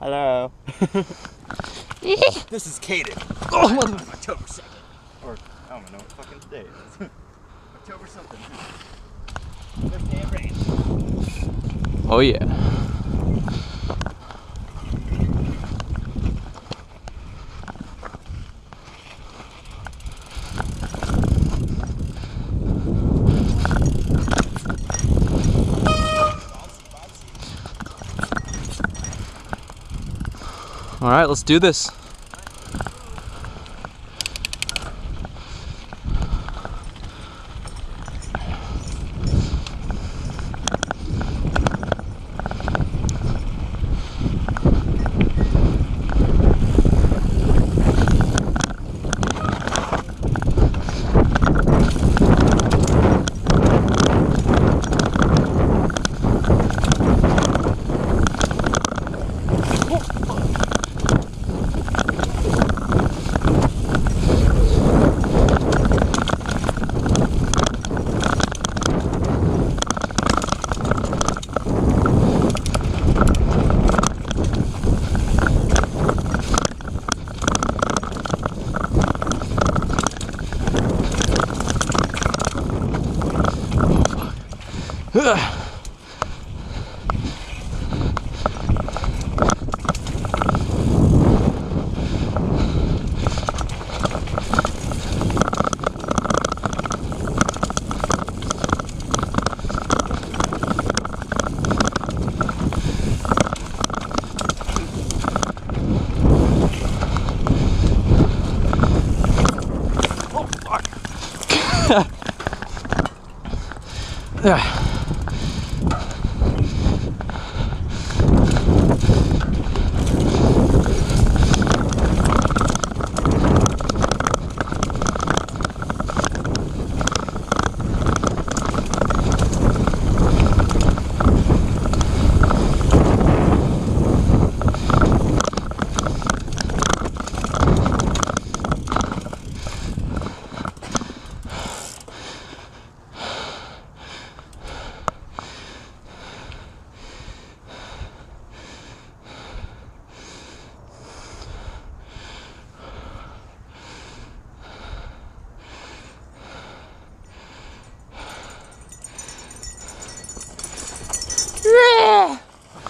Hello. This is Caden. Oh, mother... October 2nd. Or, I don't know what fucking day it is. October something. First day of rain. Oh, yeah. All right, let's do this.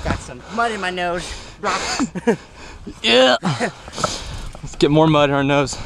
Got some mud in my nose. Yeah. Let's get more mud in our nose.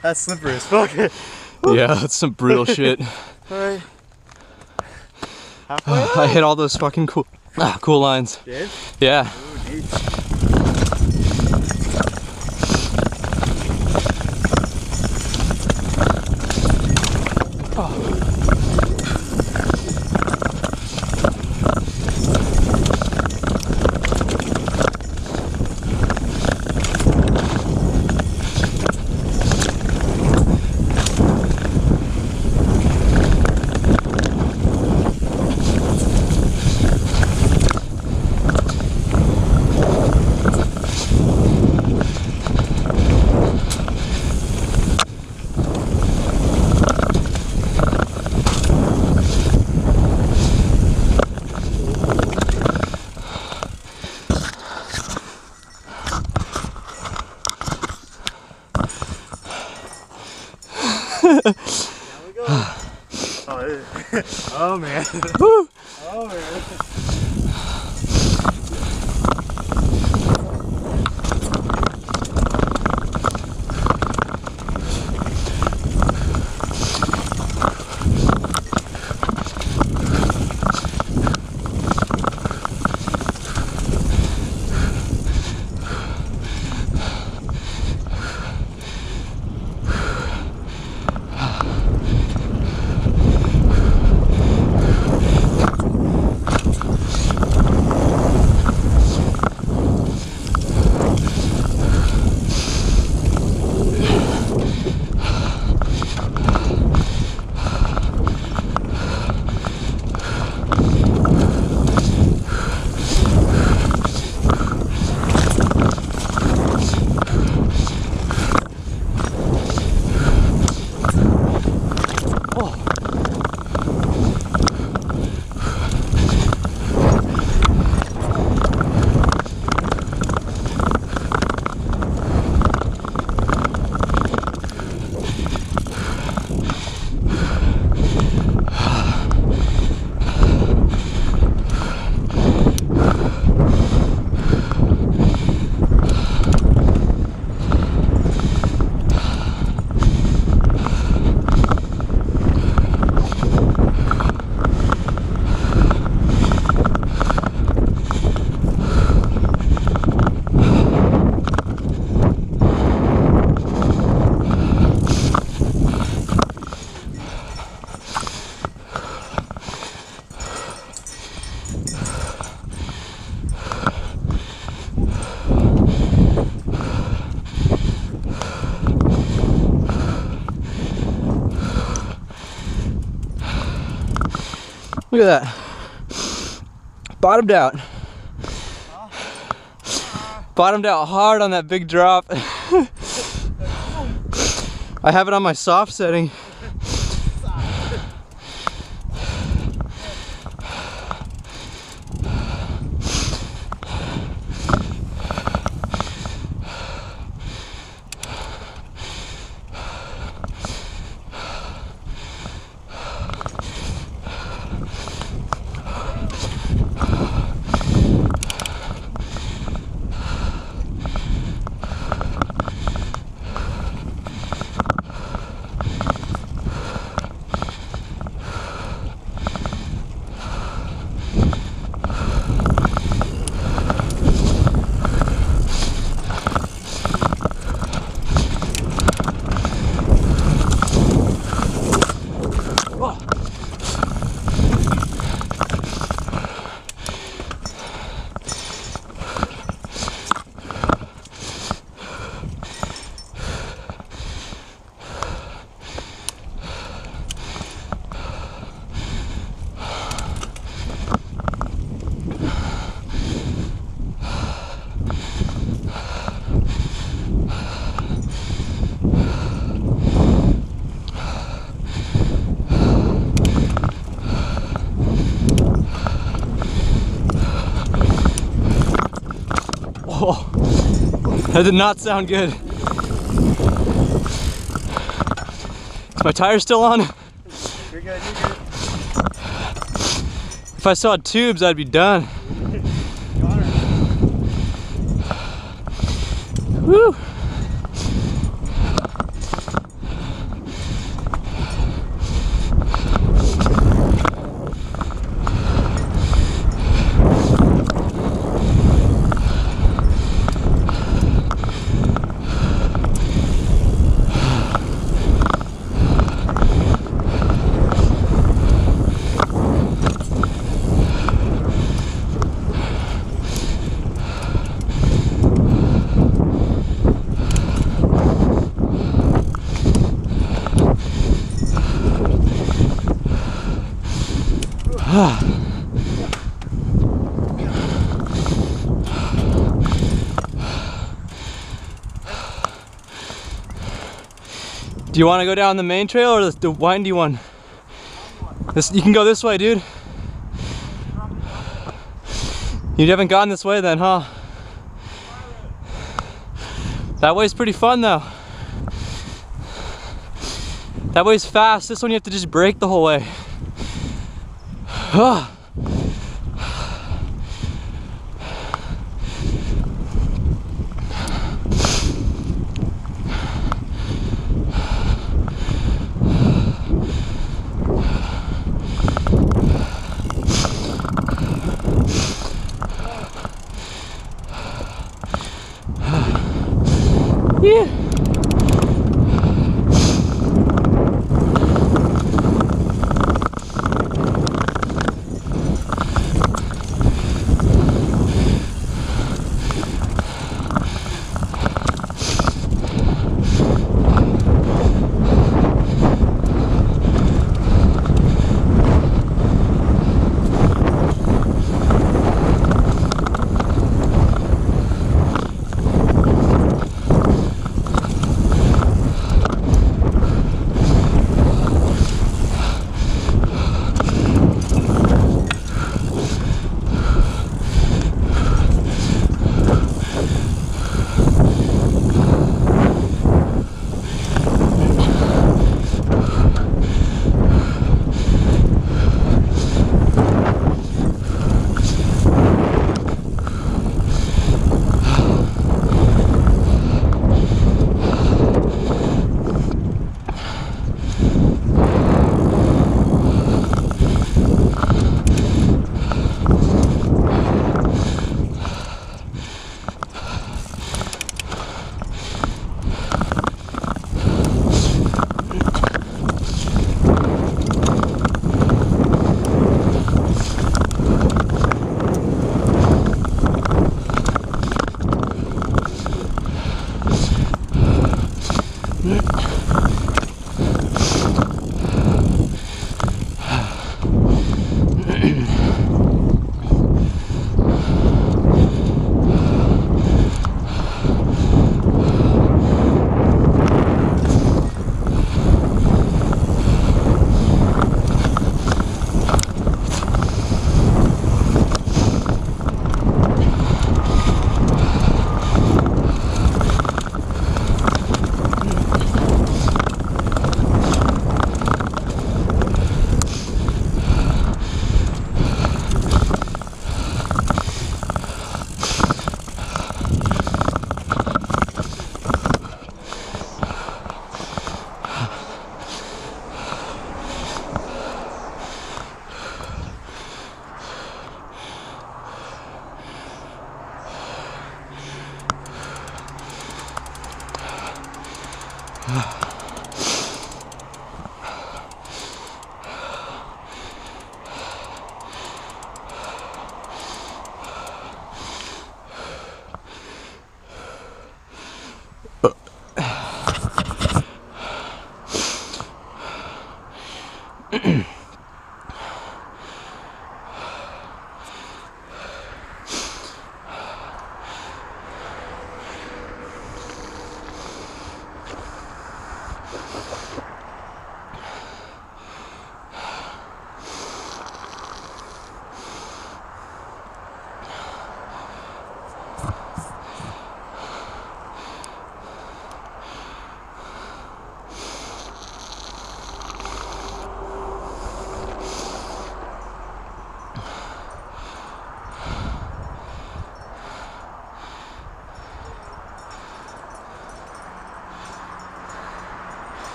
That's slippery as fuck. Yeah, that's some brutal shit. Alright. I hit all those fucking cool lines. Did? Yeah. Ooh, neat. we go. Oh man. Woo. Oh man. Look at that. Bottomed out. Bottomed out hard on that big drop. I have it on my soft setting. Oh, that did not sound good. Is my tire still on? You're good, you're good. If I saw tubes, I'd be done. Woo! Do you want to go down the main trail or the windy one? This, you can go this way, dude. You haven't gone this way then, huh? That way's pretty fun though. That way's fast. This one you have to just brake the whole way. Yeah.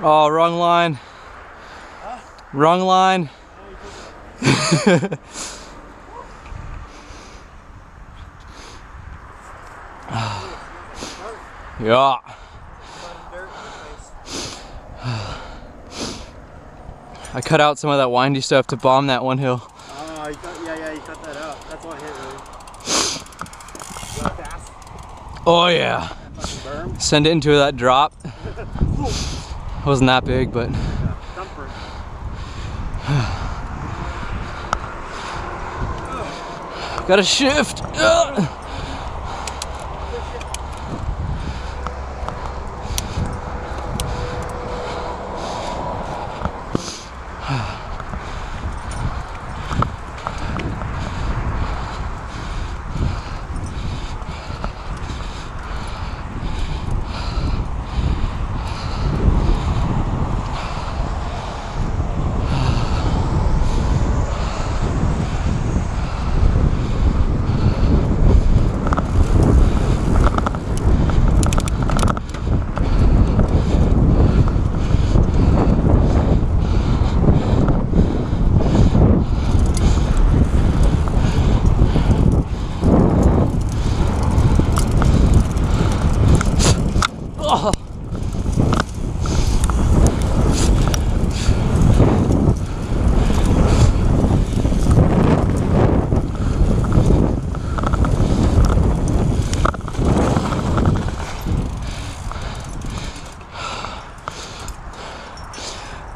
Oh, wrong line. Huh? Wrong line. Yeah. I cut out some of that windy stuff to bomb that one hill. Oh, you cut that out. That's what hit really. Fast. Oh yeah. Send it into that drop. Wasn't that big, but. Gotta shift.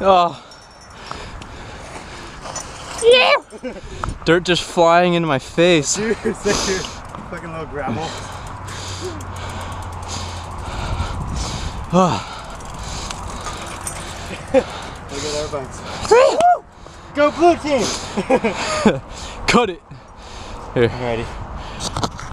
Oh. Yeah. Dirt just flying into my face. Dude, it's like your fucking little gravel. Look at our bikes. Go blue team! Cut it. Here. Alrighty.